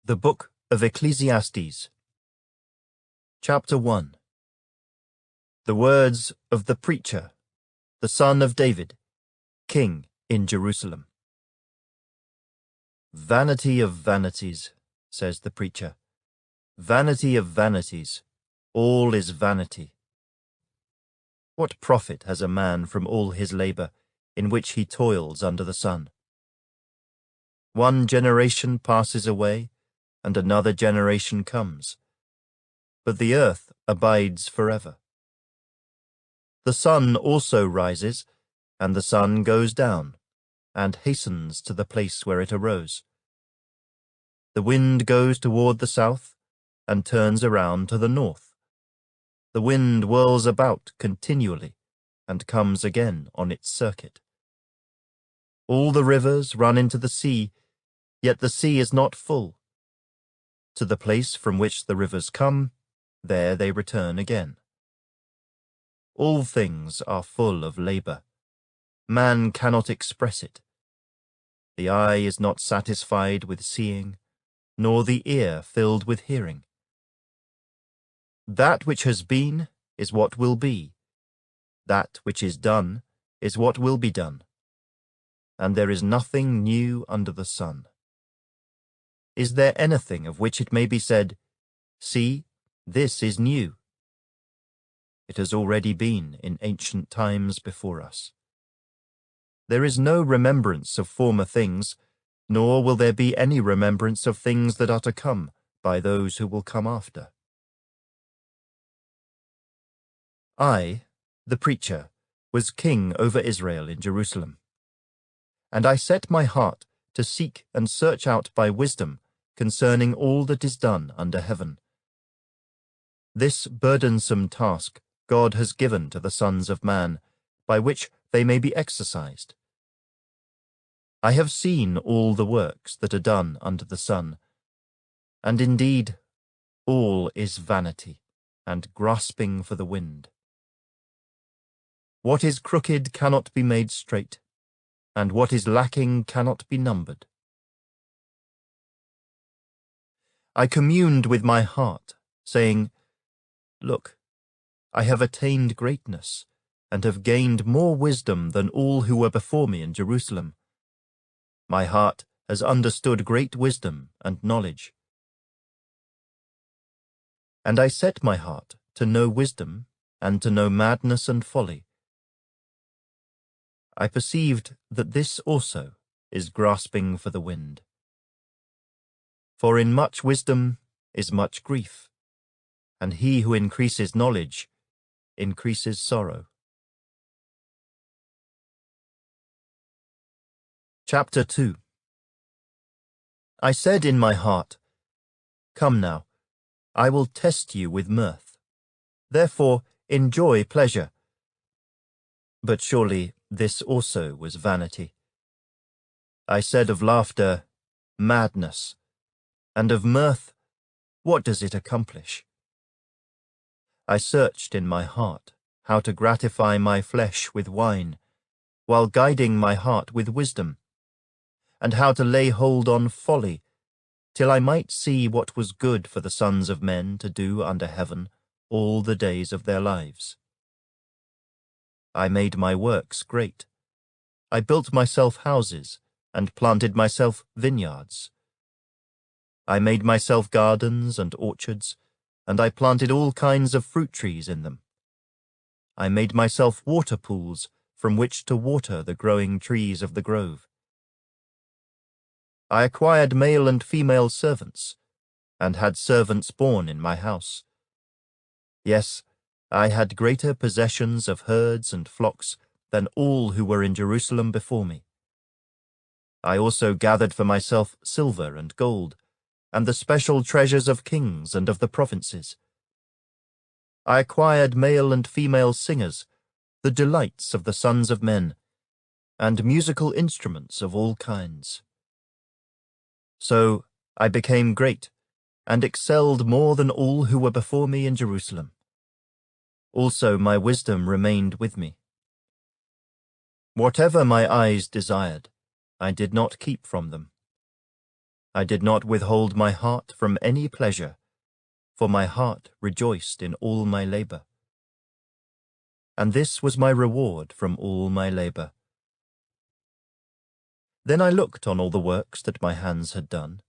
The Book of Ecclesiastes. Chapter 1. The words of the preacher, the son of David, king in Jerusalem. Vanity of vanities, says the preacher. Vanity of vanities, all is vanity. What profit has a man from all his labor, in which he toils under the sun? One generation passes away, and another generation comes, but the earth abides forever. The sun also rises, and the sun goes down, and hastens to the place where it arose. The wind goes toward the south, and turns around to the north. The wind whirls about continually, and comes again on its circuit. All the rivers run into the sea, yet the sea is not full. To the place from which the rivers come, there they return again. All things are full of labor. Man cannot express it. The eye is not satisfied with seeing, nor the ear filled with hearing. That which has been is what will be. That which is done is what will be done. And there is nothing new under the sun. Is there anything of which it may be said, "See, this is new"? It has already been in ancient times before us. There is no remembrance of former things, nor will there be any remembrance of things that are to come by those who will come after. I, the preacher, was king over Israel in Jerusalem. And I set my heart to seek and search out by wisdom concerning all that is done under heaven. This burdensome task God has given to the sons of man, by which they may be exercised. I have seen all the works that are done under the sun, and indeed all is vanity and grasping for the wind. What is crooked cannot be made straight, and what is lacking cannot be numbered. I communed with my heart, saying, "Look, I have attained greatness, and have gained more wisdom than all who were before me in Jerusalem. My heart has understood great wisdom and knowledge." And I set my heart to know wisdom, and to know madness and folly. I perceived that this also is grasping for the wind. For in much wisdom is much grief, and he who increases knowledge increases sorrow. Chapter 2. I said in my heart, "Come now, I will test you with mirth. Therefore enjoy pleasure." But surely this also was vanity. I said of laughter, "Madness," and of mirth, "What does it accomplish?" I searched in my heart how to gratify my flesh with wine, while guiding my heart with wisdom, and how to lay hold on folly, till I might see what was good for the sons of men to do under heaven all the days of their lives. I made my works great. I built myself houses, and planted myself vineyards. I made myself gardens and orchards, and I planted all kinds of fruit trees in them. I made myself water pools from which to water the growing trees of the grove. I acquired male and female servants, and had servants born in my house. Yes, I had greater possessions of herds and flocks than all who were in Jerusalem before me. I also gathered for myself silver and gold, and the special treasures of kings and of the provinces. I acquired male and female singers, the delights of the sons of men, and musical instruments of all kinds. So I became great, and excelled more than all who were before me in Jerusalem. Also my wisdom remained with me. Whatever my eyes desired, I did not keep from them. I did not withhold my heart from any pleasure, for my heart rejoiced in all my labor. And this was my reward from all my labor. Then I looked on all the works that my hands had done,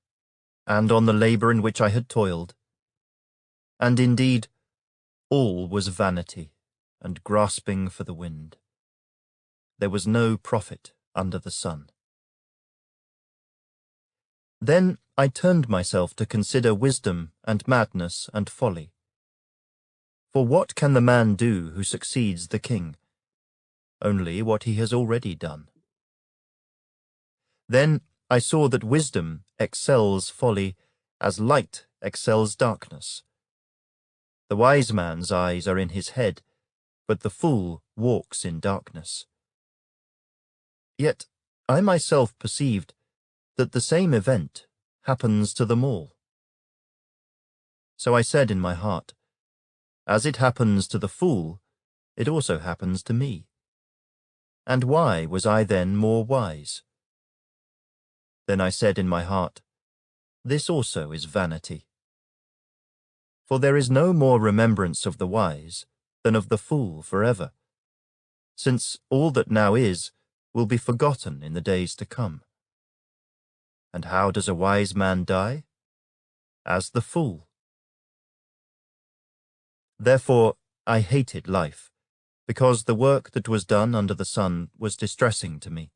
and on the labor in which I had toiled. And indeed, all was vanity and grasping for the wind. There was no profit under the sun. Then I turned myself to consider wisdom and madness and folly. For what can the man do who succeeds the king? Only what he has already done. Then I saw that wisdom excels folly as light excels darkness. The wise man's eyes are in his head, but the fool walks in darkness. Yet I myself perceived that the same event happens to them all. So I said in my heart, as it happens to the fool, it also happens to me. And why was I then more wise? Then I said in my heart, this also is vanity. For there is no more remembrance of the wise than of the fool forever, since all that now is will be forgotten in the days to come. And how does a wise man die? As the fool. Therefore I hated life, because the work that was done under the sun was distressing to me.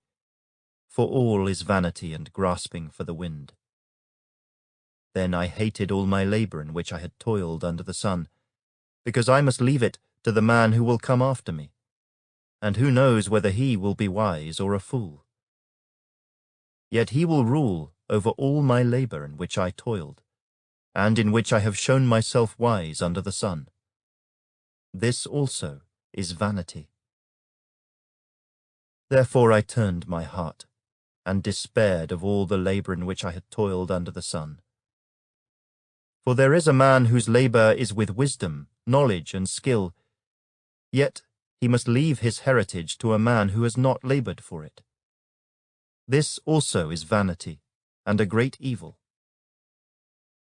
For all is vanity and grasping for the wind. Then I hated all my labor in which I had toiled under the sun, because I must leave it to the man who will come after me, and who knows whether he will be wise or a fool. Yet he will rule over all my labor in which I toiled, and in which I have shown myself wise under the sun. This also is vanity. Therefore I turned my heart, and despaired of all the labor in which I had toiled under the sun. For there is a man whose labor is with wisdom, knowledge, and skill, yet he must leave his heritage to a man who has not labored for it. This also is vanity, and a great evil.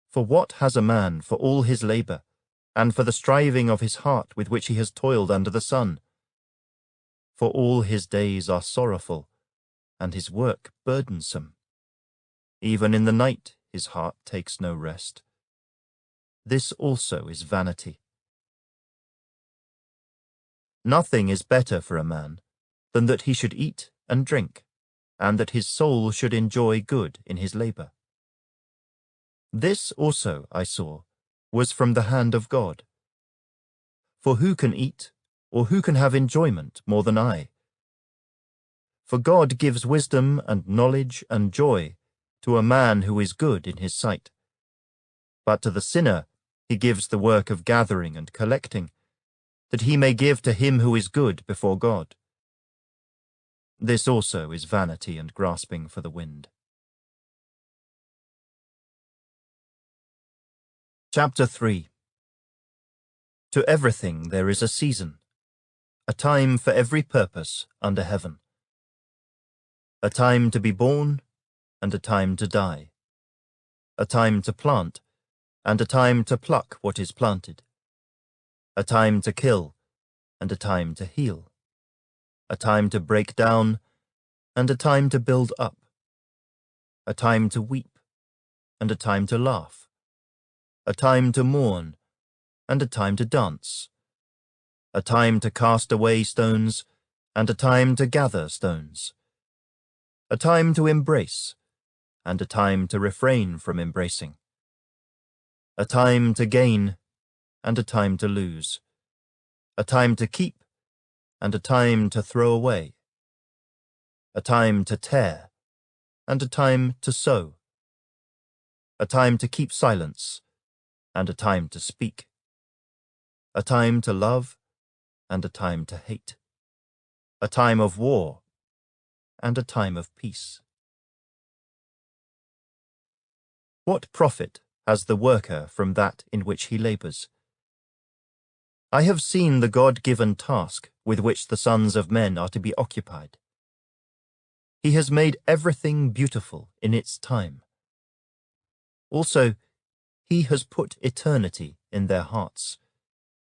For what has a man for all his labor, and for the striving of his heart with which he has toiled under the sun? For all his days are sorrowful, and his work burdensome. Even in the night his heart takes no rest. This also is vanity. Nothing is better for a man than that he should eat and drink, and that his soul should enjoy good in his labor. This also, I saw, was from the hand of God. For who can eat, or who can have enjoyment more than I? For God gives wisdom and knowledge and joy to a man who is good in his sight. But to the sinner he gives the work of gathering and collecting, that he may give to him who is good before God. This also is vanity and grasping for the wind. Chapter 3. To everything there is a season, a time for every purpose under heaven. A time to be born, and a time to die. A time to plant, and a time to pluck what is planted. A time to kill, and a time to heal. A time to break down, and a time to build up. A time to weep, and a time to laugh. A time to mourn, and a time to dance. A time to cast away stones, and a time to gather stones. A time to embrace, and a time to refrain from embracing. A time to gain, and a time to lose. A time to keep, and a time to throw away. A time to tear, and a time to sow. A time to keep silence, and a time to speak. A time to love, and a time to hate. A time of war, and a time of peace. What profit has the worker from that in which he labors? I have seen the God-given task with which the sons of men are to be occupied. He has made everything beautiful in its time. Also, he has put eternity in their hearts,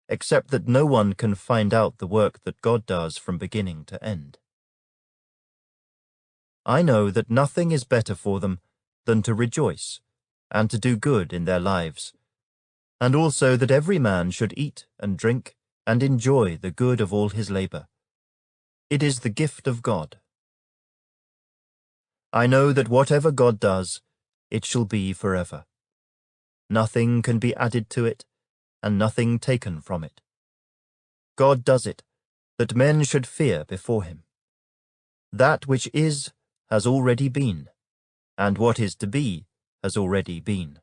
except that no one can find out the work that God does from beginning to end. I know that nothing is better for them than to rejoice and to do good in their lives, and also that every man should eat and drink and enjoy the good of all his labor. It is the gift of God. I know that whatever God does, it shall be forever. Nothing can be added to it, and nothing taken from it. God does it, that men should fear before him. That which is has already been, and what is to be has already been.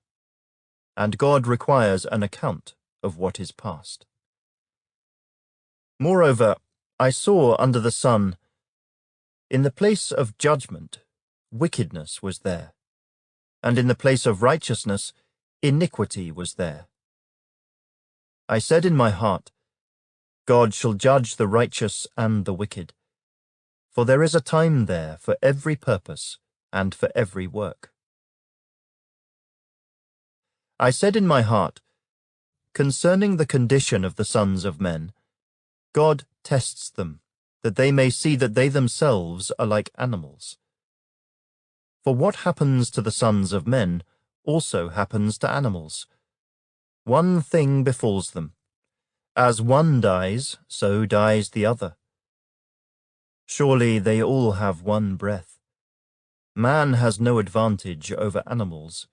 And God requires an account of what is past. Moreover, I saw under the sun, in the place of judgment, wickedness was there, and in the place of righteousness, iniquity was there. I said in my heart, God shall judge the righteous and the wicked, for there is a time there for every purpose and for every work. I said in my heart, concerning the condition of the sons of men, God tests them, that they may see that they themselves are like animals. For what happens to the sons of men also happens to animals. One thing befalls them. As one dies, so dies the other. Surely they all have one breath. Man has no advantage over animals,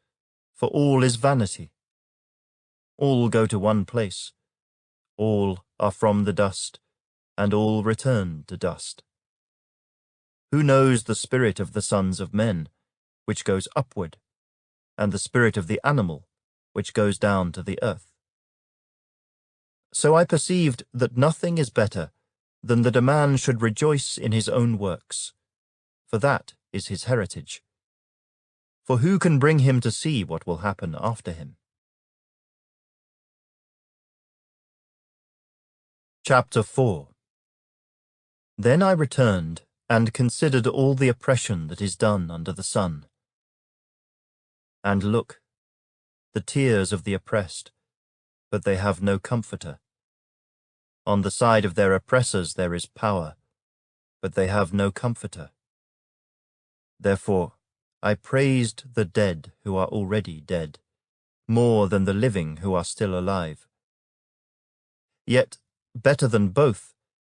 for all is vanity. All go to one place. All are from the dust, and all return to dust. Who knows the spirit of the sons of men, which goes upward, and the spirit of the animal, which goes down to the earth? So I perceived that nothing is better than that a man should rejoice in his own works, for that is his heritage. For who can bring him to see what will happen after him? Chapter 4. Then I returned and considered all the oppression that is done under the sun. And look, the tears of the oppressed, but they have no comforter. On the side of their oppressors there is power, but they have no comforter. Therefore, I praised the dead who are already dead, more than the living who are still alive. Yet, better than both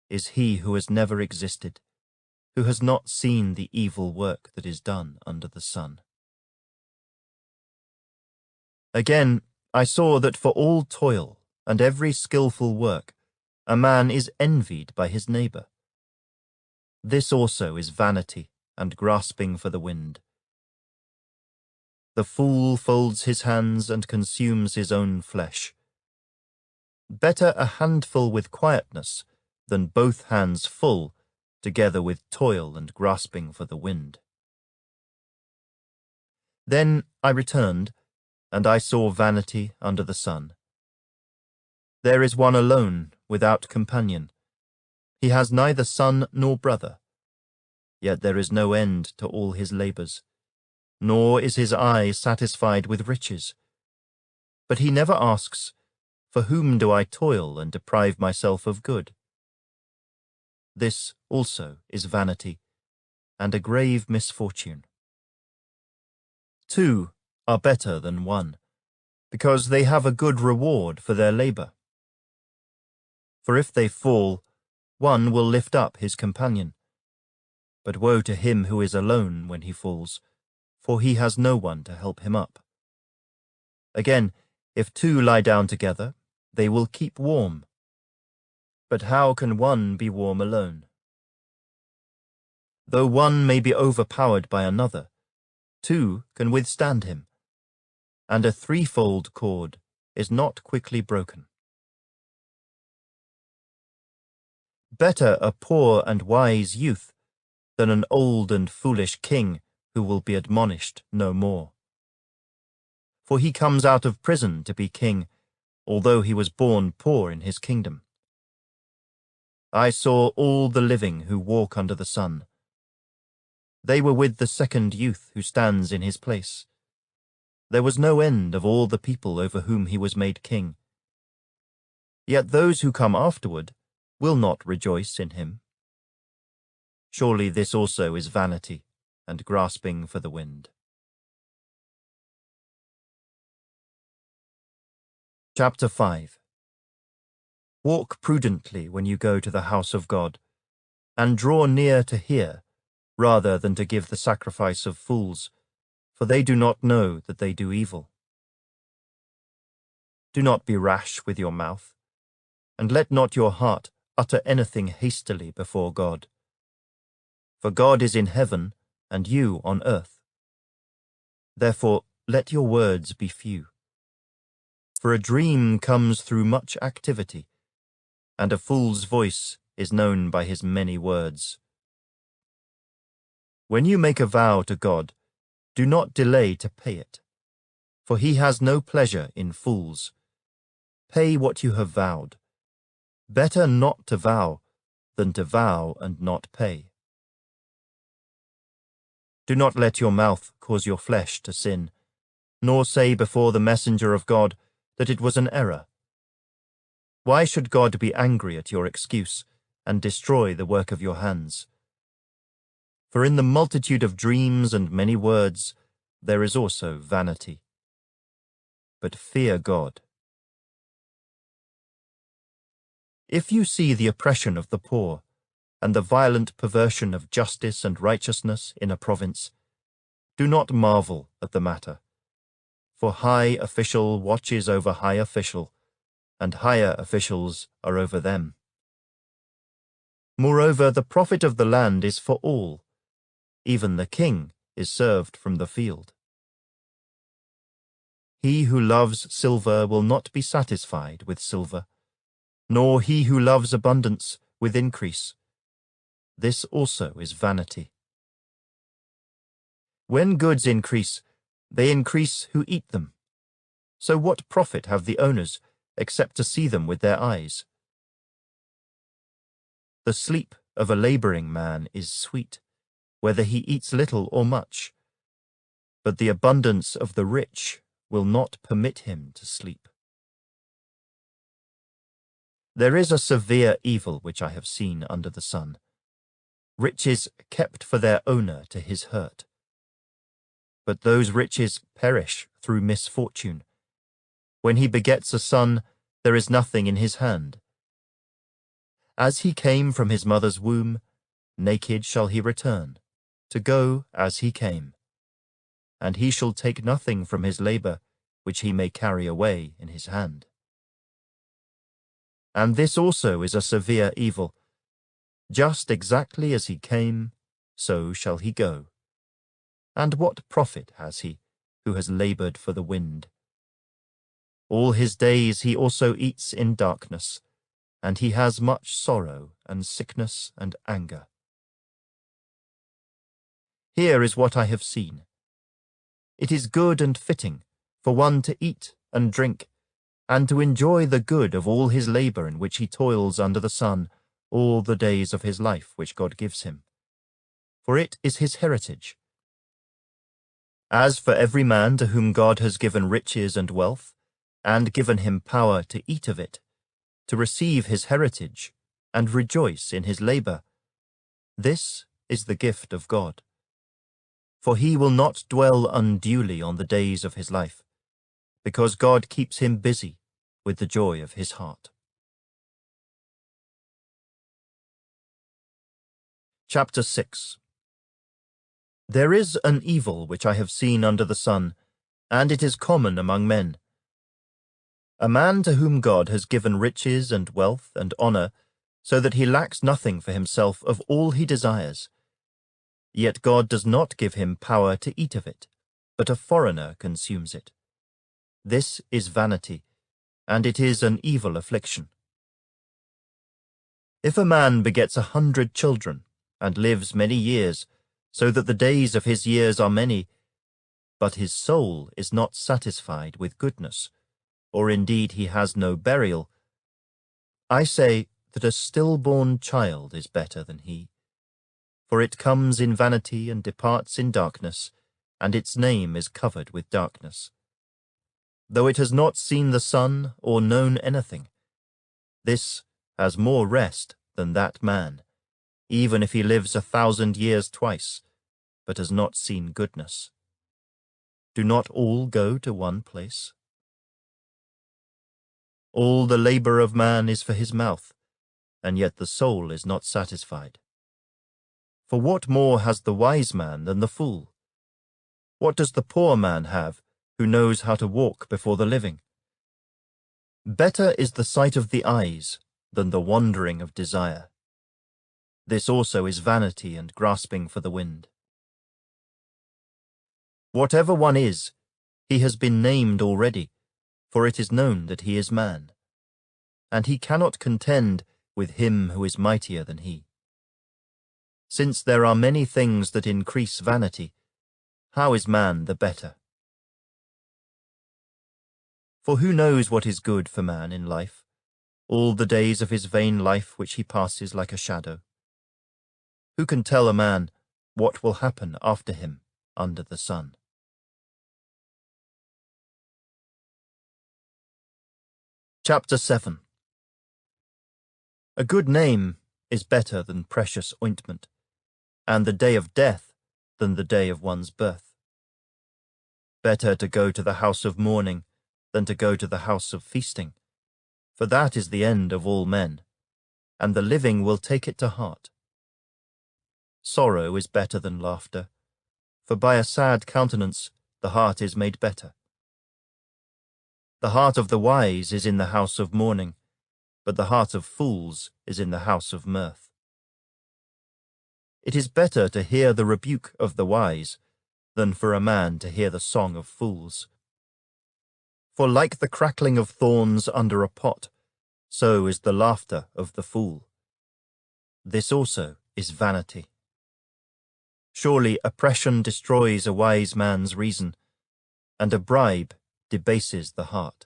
is he who has never existed, who has not seen the evil work that is done under the sun. Again, I saw that for all toil and every skillful work, a man is envied by his neighbor. This also is vanity and grasping for the wind. The fool folds his hands and consumes his own flesh. Better a handful with quietness than both hands full, together with toil and grasping for the wind. Then I returned, and I saw vanity under the sun. There is one alone, without companion. He has neither son nor brother. Yet there is no end to all his labors, nor is his eye satisfied with riches. But he never asks, for whom do I toil and deprive myself of good? This also is vanity, and a grave misfortune. Two are better than one, because they have a good reward for their labor. For if they fall, one will lift up his companion. But woe to him who is alone when he falls, for he has no one to help him up. Again, if two lie down together, they will keep warm. But how can one be warm alone? Though one may be overpowered by another, two can withstand him, and a threefold cord is not quickly broken. Better a poor and wise youth than an old and foolish king who will be admonished no more. For he comes out of prison to be king, although he was born poor in his kingdom. I saw all the living who walk under the sun. They were with the second youth who stands in his place. There was no end of all the people over whom he was made king. Yet those who come afterward will not rejoice in him. Surely this also is vanity and grasping for the wind. Chapter 5. Walk prudently when you go to the house of God, and draw near to hear, rather than to give the sacrifice of fools, for they do not know that they do evil. Do not be rash with your mouth, and let not your heart utter anything hastily before God. For God is in heaven, and you on earth. Therefore let your words be few. For a dream comes through much activity, and a fool's voice is known by his many words. When you make a vow to God, do not delay to pay it, for he has no pleasure in fools. Pay what you have vowed. Better not to vow than to vow and not pay. Do not let your mouth cause your flesh to sin, nor say before the messenger of God that it was an error. Why should God be angry at your excuse and destroy the work of your hands? For in the multitude of dreams and many words there is also vanity. But fear God. If you see the oppression of the poor, and the violent perversion of justice and righteousness in a province, do not marvel at the matter. For high official watches over high official, and higher officials are over them. Moreover, the profit of the land is for all. Even the king is served from the field. He who loves silver will not be satisfied with silver, nor he who loves abundance with increase. This also is vanity. When goods increase, they increase who eat them. So what profit have the owners, except to see them with their eyes? The sleep of a laboring man is sweet, whether he eats little or much, but the abundance of the rich will not permit him to sleep. There is a severe evil which I have seen under the sun, riches kept for their owner to his hurt. But those riches perish through misfortune. When he begets a son, there is nothing in his hand. As he came from his mother's womb, naked shall he return, to go as he came. And he shall take nothing from his labor, which he may carry away in his hand. And this also is a severe evil. Just exactly as he came, so shall he go. And what profit has he, who has labored for the wind? All his days he also eats in darkness, and he has much sorrow and sickness and anger. Here is what I have seen. It is good and fitting for one to eat and drink, and to enjoy the good of all his labor in which he toils under the sun all the days of his life which God gives him. For it is his heritage. As for every man to whom God has given riches and wealth, and given him power to eat of it, to receive his heritage, and rejoice in his labor, this is the gift of God. For he will not dwell unduly on the days of his life, because God keeps him busy with the joy of his heart. Chapter 6. There is an evil which I have seen under the sun, and it is common among men. A man to whom God has given riches and wealth and honor, so that he lacks nothing for himself of all he desires. Yet God does not give him power to eat of it, but a foreigner consumes it. This is vanity, and it is an evil affliction. If a man begets 100 children, and lives many years, so that the days of his years are many, but his soul is not satisfied with goodness, or indeed he has no burial, I say that a stillborn child is better than he. For it comes in vanity and departs in darkness, and its name is covered with darkness. Though it has not seen the sun or known anything, this has more rest than that man, even if he lives 1,000 years twice, but has not seen goodness. Do not all go to one place? All the labor of man is for his mouth, and yet the soul is not satisfied. For what more has the wise man than the fool? What does the poor man have who knows how to walk before the living? Better is the sight of the eyes than the wandering of desire. This also is vanity and grasping for the wind. Whatever one is, he has been named already, for it is known that he is man, and he cannot contend with him who is mightier than he. Since there are many things that increase vanity, how is man the better? For who knows what is good for man in life, all the days of his vain life which he passes like a shadow? Who can tell a man what will happen after him under the sun? Chapter 7. A good name is better than precious ointment, and the day of death than the day of one's birth. Better to go to the house of mourning than to go to the house of feasting, for that is the end of all men, and the living will take it to heart. Sorrow is better than laughter, for by a sad countenance the heart is made better. The heart of the wise is in the house of mourning, but the heart of fools is in the house of mirth. It is better to hear the rebuke of the wise than for a man to hear the song of fools. For like the crackling of thorns under a pot, so is the laughter of the fool. This also is vanity. Surely oppression destroys a wise man's reason, and a bribe debases the heart.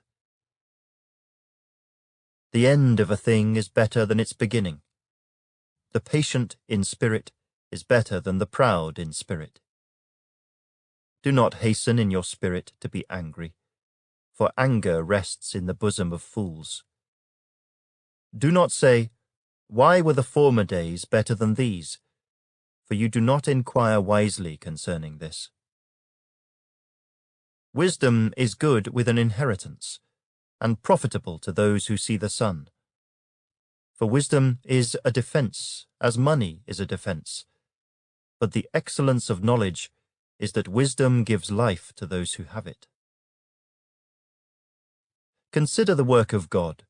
The end of a thing is better than its beginning. The patient in spirit is better than the proud in spirit. Do not hasten in your spirit to be angry, for anger rests in the bosom of fools. Do not say, "Why were the former days better than these?" For you do not inquire wisely concerning this. Wisdom is good with an inheritance, and profitable to those who see the sun. For wisdom is a defense, as money is a defense. But the excellence of knowledge is that wisdom gives life to those who have it. Consider the work of God,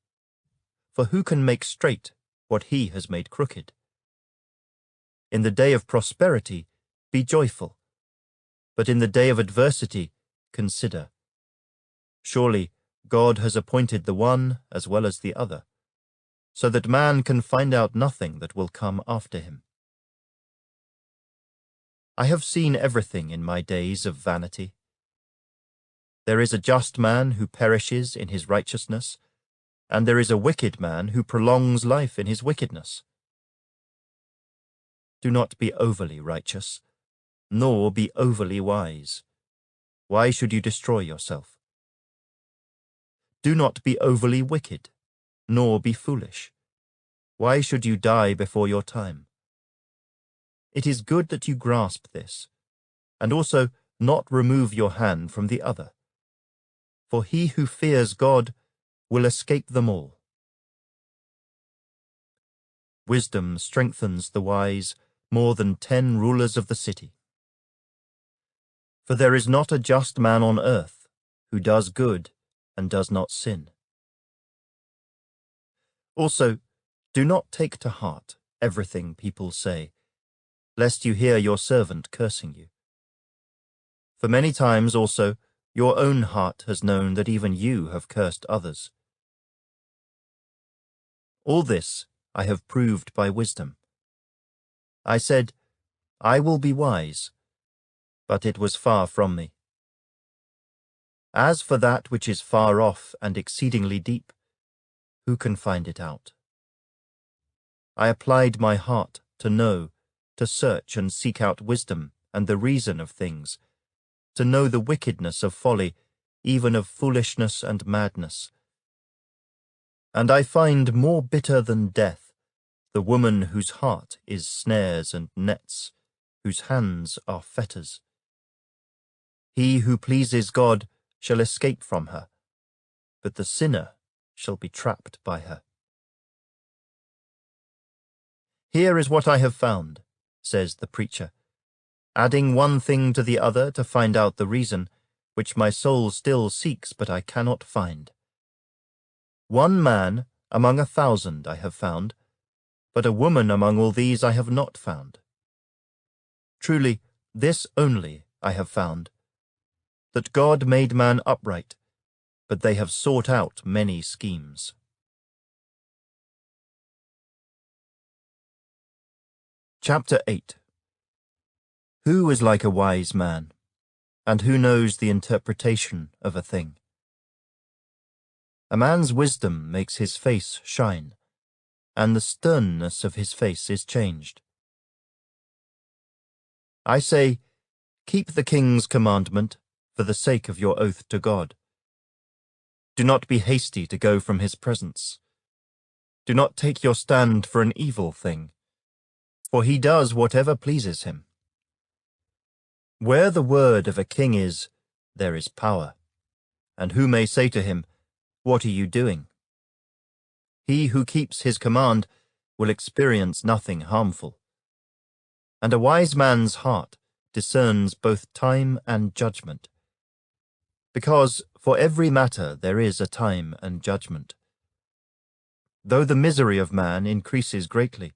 for who can make straight what he has made crooked? In the day of prosperity, be joyful, but in the day of adversity, consider. Surely God has appointed the one as well as the other, so that man can find out nothing that will come after him. I have seen everything in my days of vanity. There is a just man who perishes in his righteousness, and there is a wicked man who prolongs life in his wickedness. Do not be overly righteous, nor be overly wise. Why should you destroy yourself? Do not be overly wicked, nor be foolish. Why should you die before your time? It is good that you grasp this, and also not remove your hand from the other. For he who fears God will escape them all. Wisdom strengthens the wise more than 10 rulers of the city. For there is not a just man on earth who does good and does not sin. Also, do not take to heart everything people say, lest you hear your servant cursing you. For many times also your own heart has known that even you have cursed others. All this I have proved by wisdom. I said, I will be wise, but it was far from me. As for that which is far off and exceedingly deep, who can find it out? I applied my heart to know, to search and seek out wisdom and the reason of things, to know the wickedness of folly, even of foolishness and madness. And I find more bitter than death the woman whose heart is snares and nets, whose hands are fetters. He who pleases God shall escape from her, but the sinner shall be trapped by her. Here is what I have found, says the preacher, adding one thing to the other to find out the reason, which my soul still seeks but I cannot find. One man among 1,000 I have found, but a woman among all these I have not found. Truly, this only I have found, that God made man upright, but they have sought out many schemes. Chapter 8. Who is like a wise man, and who knows the interpretation of a thing? A man's wisdom makes his face shine, and the sternness of his face is changed. I say, keep the king's commandment for the sake of your oath to God. Do not be hasty to go from his presence. Do not take your stand for an evil thing, for he does whatever pleases him. Where the word of a king is, there is power, and who may say to him, "What are you doing?" He who keeps his command will experience nothing harmful. And a wise man's heart discerns both time and judgment, because for every matter there is a time and judgment. Though the misery of man increases greatly,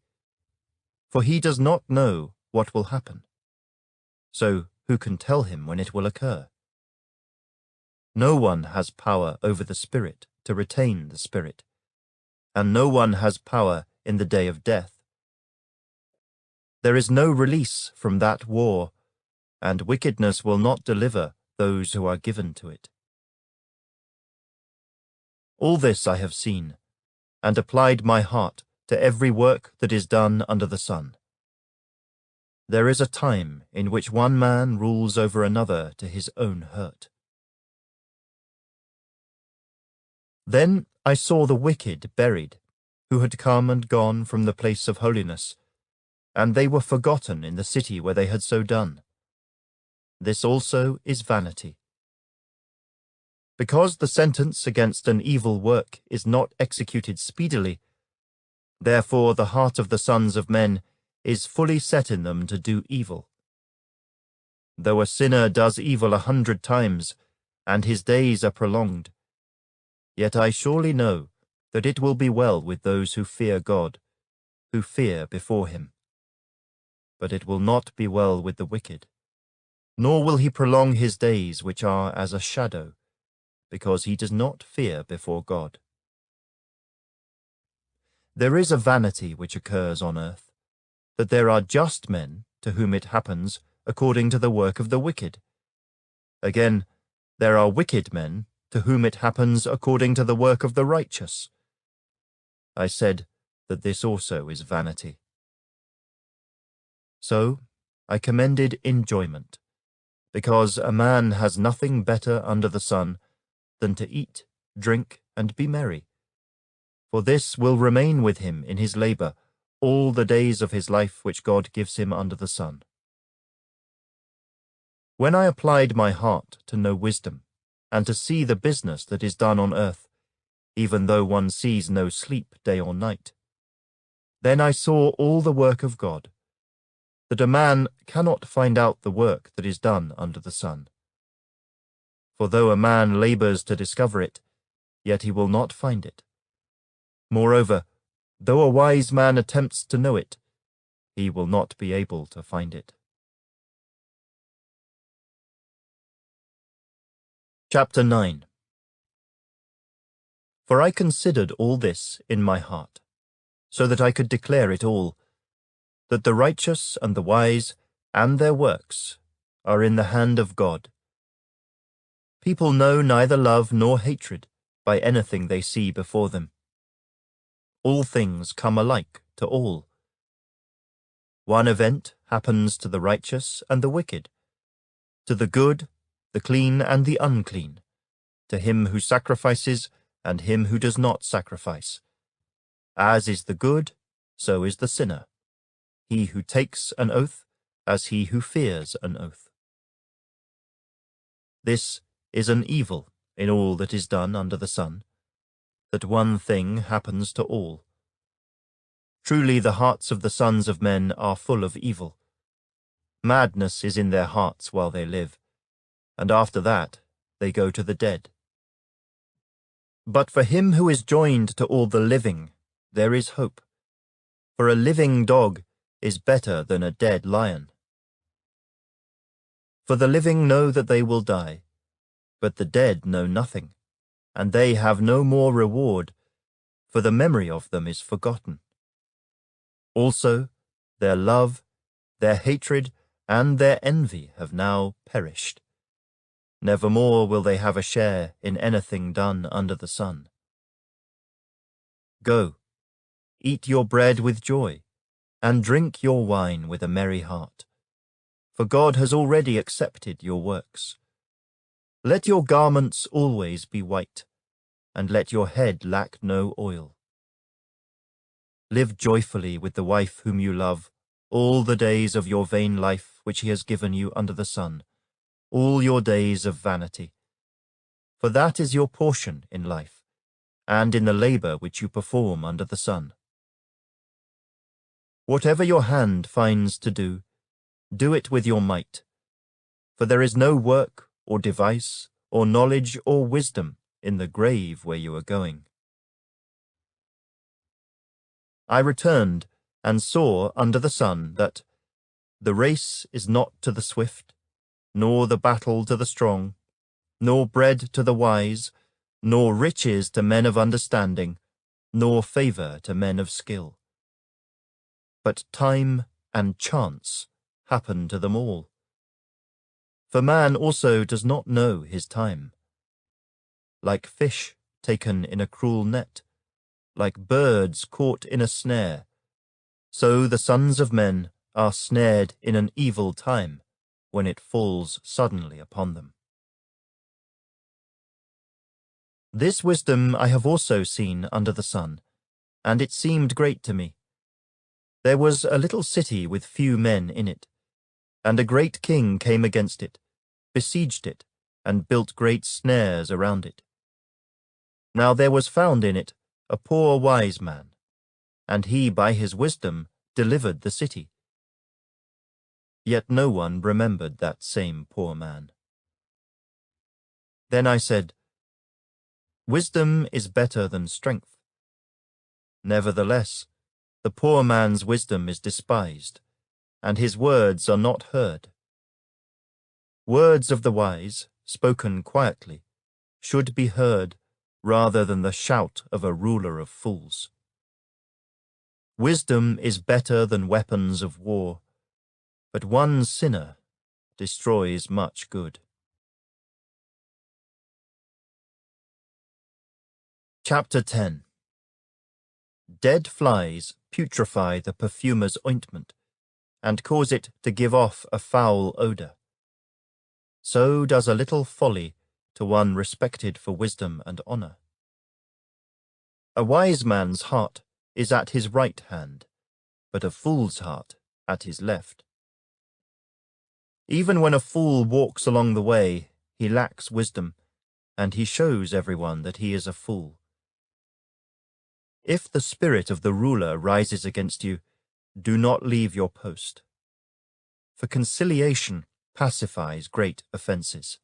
for he does not know what will happen. So who can tell him when it will occur? No one has power over the spirit to retain the spirit, and no one has power in the day of death. There is no release from that war, and wickedness will not deliver those who are given to it. All this I have seen, and applied my heart to every work that is done under the sun. There is a time in which one man rules over another to his own hurt. Then I saw the wicked buried, who had come and gone from the place of holiness, and they were forgotten in the city where they had so done. This also is vanity. Because the sentence against an evil work is not executed speedily, therefore the heart of the sons of men is fully set in them to do evil. Though a sinner does evil 100 times, and his days are prolonged, yet I surely know that it will be well with those who fear God, who fear before him. But it will not be well with the wicked, nor will he prolong his days which are as a shadow, because he does not fear before God. There is a vanity which occurs on earth, that there are just men to whom it happens according to the work of the wicked. Again, there are wicked men to whom it happens according to the work of the righteous. I said that this also is vanity. So I commended enjoyment, because a man has nothing better under the sun than to eat, drink, and be merry. For this will remain with him in his labor all the days of his life which God gives him under the sun. When I applied my heart to know wisdom, and to see the business that is done on earth, even though one sees no sleep day or night, then I saw all the work of God, that a man cannot find out the work that is done under the sun. For though a man labors to discover it, yet he will not find it. Moreover, though a wise man attempts to know it, he will not be able to find it. Chapter 9. For I considered all this in my heart, so that I could declare it all, that the righteous and the wise and their works are in the hand of God. People know neither love nor hatred by anything they see before them. All things come alike to all. One event happens to the righteous and the wicked, to the good the clean and the unclean, to him who sacrifices and him who does not sacrifice. As is the good, so is the sinner, he who takes an oath, as he who fears an oath. This is an evil in all that is done under the sun, that one thing happens to all. Truly the hearts of the sons of men are full of evil. Madness is in their hearts while they live, and after that they go to the dead. But for him who is joined to all the living, there is hope. For a living dog is better than a dead lion. For the living know that they will die, but the dead know nothing, and they have no more reward, for the memory of them is forgotten. Also, their love, their hatred, and their envy have now perished. Nevermore will they have a share in anything done under the sun. Go, eat your bread with joy, and drink your wine with a merry heart, for God has already accepted your works. Let your garments always be white, and let your head lack no oil. Live joyfully with the wife whom you love, all the days of your vain life which he has given you under the sun, all your days of vanity. For that is your portion in life, and in the labor which you perform under the sun. Whatever your hand finds to do, do it with your might. For there is no work or device or knowledge or wisdom in the grave where you are going. I returned and saw under the sun that the race is not to the swift, nor the battle to the strong, nor bread to the wise, nor riches to men of understanding, nor favor to men of skill. But time and chance happen to them all. For man also does not know his time. Like fish taken in a cruel net, like birds caught in a snare, so the sons of men are snared in an evil time when it falls suddenly upon them. This wisdom I have also seen under the sun, and it seemed great to me. There was a little city with few men in it, and a great king came against it, besieged it, and built great snares around it. Now there was found in it a poor wise man, and he by his wisdom delivered the city. Yet no one remembered that same poor man. Then I said, Wisdom is better than strength. Nevertheless, the poor man's wisdom is despised, and his words are not heard. Words of the wise, spoken quietly, should be heard rather than the shout of a ruler of fools. Wisdom is better than weapons of war, but one sinner destroys much good. Chapter 10. Dead flies putrefy the perfumer's ointment, and cause it to give off a foul odour. So does a little folly to one respected for wisdom and honour. A wise man's heart is at his right hand, but a fool's heart at his left. Even when a fool walks along the way, he lacks wisdom, and he shows everyone that he is a fool. If the spirit of the ruler rises against you, do not leave your post. For conciliation pacifies great offences.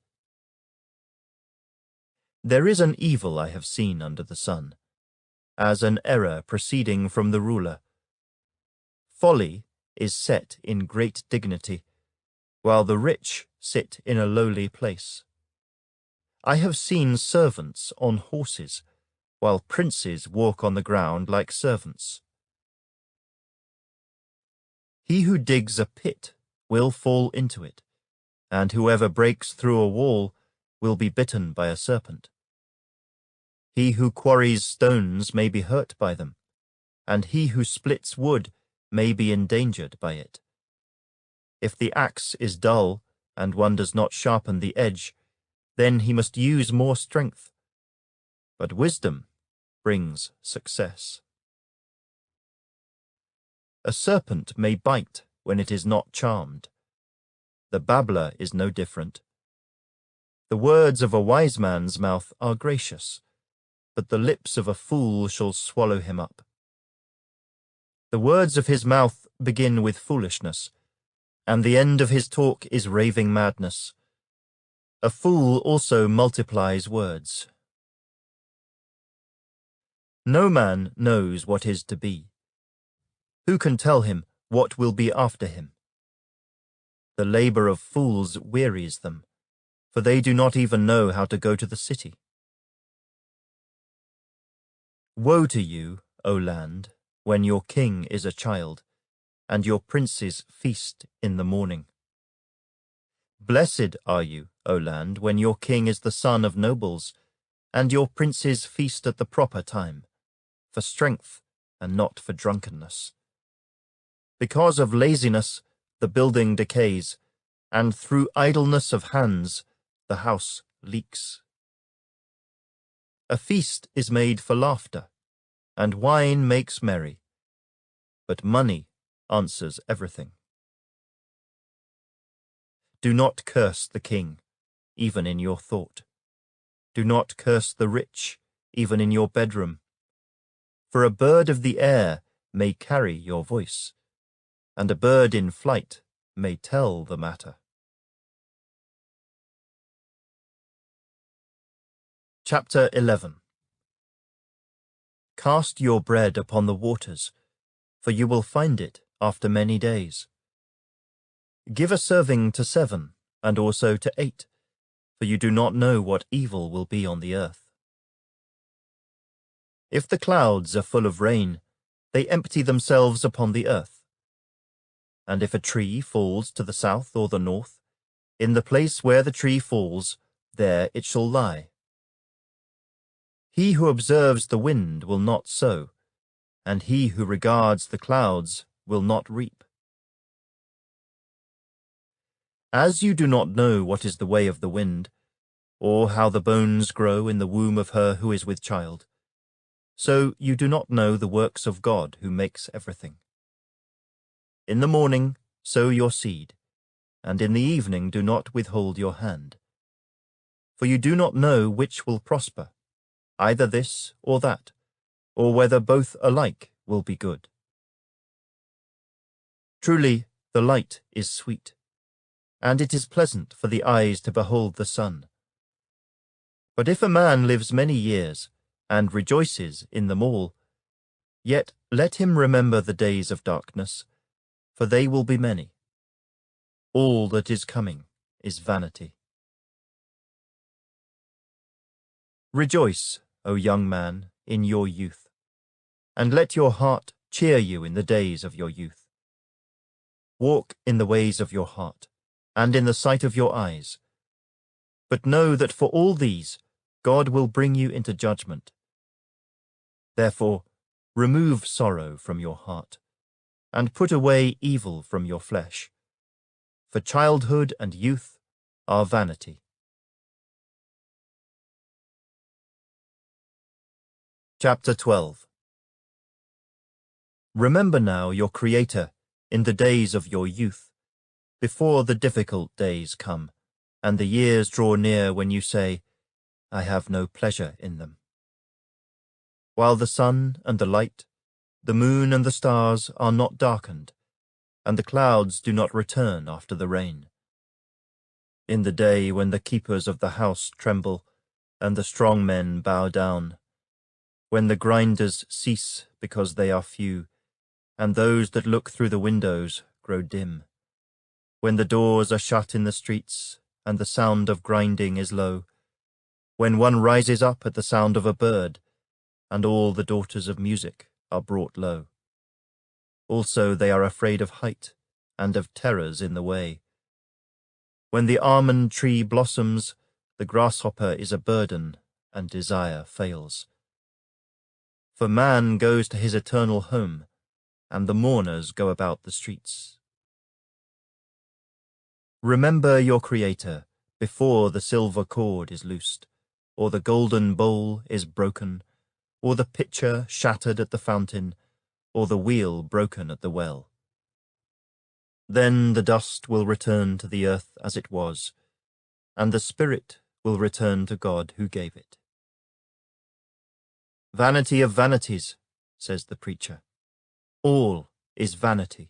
There is an evil I have seen under the sun, as an error proceeding from the ruler. Folly is set in great dignity, while the rich sit in a lowly place. I have seen servants on horses, while princes walk on the ground like servants. He who digs a pit will fall into it, and whoever breaks through a wall will be bitten by a serpent. He who quarries stones may be hurt by them, and he who splits wood may be endangered by it. If the axe is dull, and one does not sharpen the edge, then he must use more strength. But wisdom brings success. A serpent may bite when it is not charmed. The babbler is no different. The words of a wise man's mouth are gracious, but the lips of a fool shall swallow him up. The words of his mouth begin with foolishness, and the end of his talk is raving madness. A fool also multiplies words. No man knows what is to be. Who can tell him what will be after him? The labor of fools wearies them, for they do not even know how to go to the city. Woe to you, O land, when your king is a child, and your princes feast in the morning. Blessed are you, O land, when your king is the son of nobles, and your princes feast at the proper time, for strength and not for drunkenness. Because of laziness the building decays, and through idleness of hands the house leaks. A feast is made for laughter, and wine makes merry, but money answers everything. Do not curse the king, even in your thought. Do not curse the rich, even in your bedroom. For a bird of the air may carry your voice, and a bird in flight may tell the matter. Chapter 11. Cast your bread upon the waters, for you will find it after many days. Give a serving to 7, and also to 8, for you do not know what evil will be on the earth. If the clouds are full of rain, they empty themselves upon the earth. And if a tree falls to the south or the north, in the place where the tree falls, there it shall lie. He who observes the wind will not sow, and he who regards the clouds will not reap. As you do not know what is the way of the wind, or how the bones grow in the womb of her who is with child, so you do not know the works of God who makes everything. In the morning sow your seed, and in the evening do not withhold your hand. For you do not know which will prosper, either this or that, or whether both alike will be good. Truly, the light is sweet, and it is pleasant for the eyes to behold the sun. But if a man lives many years, and rejoices in them all, yet let him remember the days of darkness, for they will be many. All that is coming is vanity. Rejoice, O young man, in your youth, and let your heart cheer you in the days of your youth. Walk in the ways of your heart, and in the sight of your eyes. But know that for all these God will bring you into judgment. Therefore, remove sorrow from your heart, and put away evil from your flesh. For childhood and youth are vanity. Chapter 12. Remember now your Creator in the days of your youth, before the difficult days come, and the years draw near when you say, I have no pleasure in them. While the sun and the light, the moon and the stars are not darkened, and the clouds do not return after the rain. In the day when the keepers of the house tremble, and the strong men bow down, when the grinders cease because they are few, and those that look through the windows grow dim, when the doors are shut in the streets, and the sound of grinding is low, when one rises up at the sound of a bird, and all the daughters of music are brought low. Also they are afraid of height, and of terrors in the way. When the almond tree blossoms, the grasshopper is a burden, and desire fails. For man goes to his eternal home, and the mourners go about the streets. Remember your Creator before the silver cord is loosed, or the golden bowl is broken, or the pitcher shattered at the fountain, or the wheel broken at the well. Then the dust will return to the earth as it was, and the spirit will return to God who gave it. Vanity of vanities, says the preacher. All is vanity.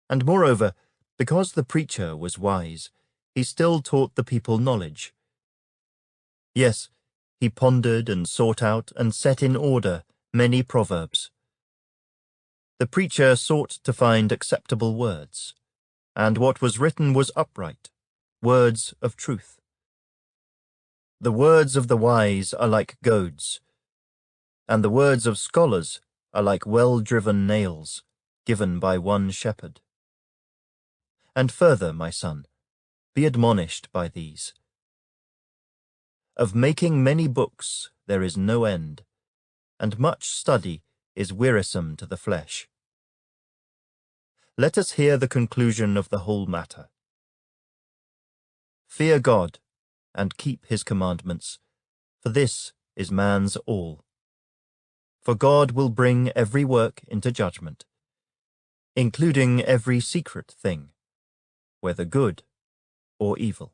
And moreover, because the preacher was wise, he still taught the people knowledge. Yes, he pondered and sought out and set in order many proverbs. The preacher sought to find acceptable words, and what was written was upright, words of truth. The words of the wise are like goads, and the words of scholars are like well-driven nails, given by one shepherd. And further, my son, be admonished by these. Of making many books there is no end, and much study is wearisome to the flesh. Let us hear the conclusion of the whole matter. Fear God, and keep his commandments, for this is man's all. For God will bring every work into judgment, including every secret thing, whether good or evil.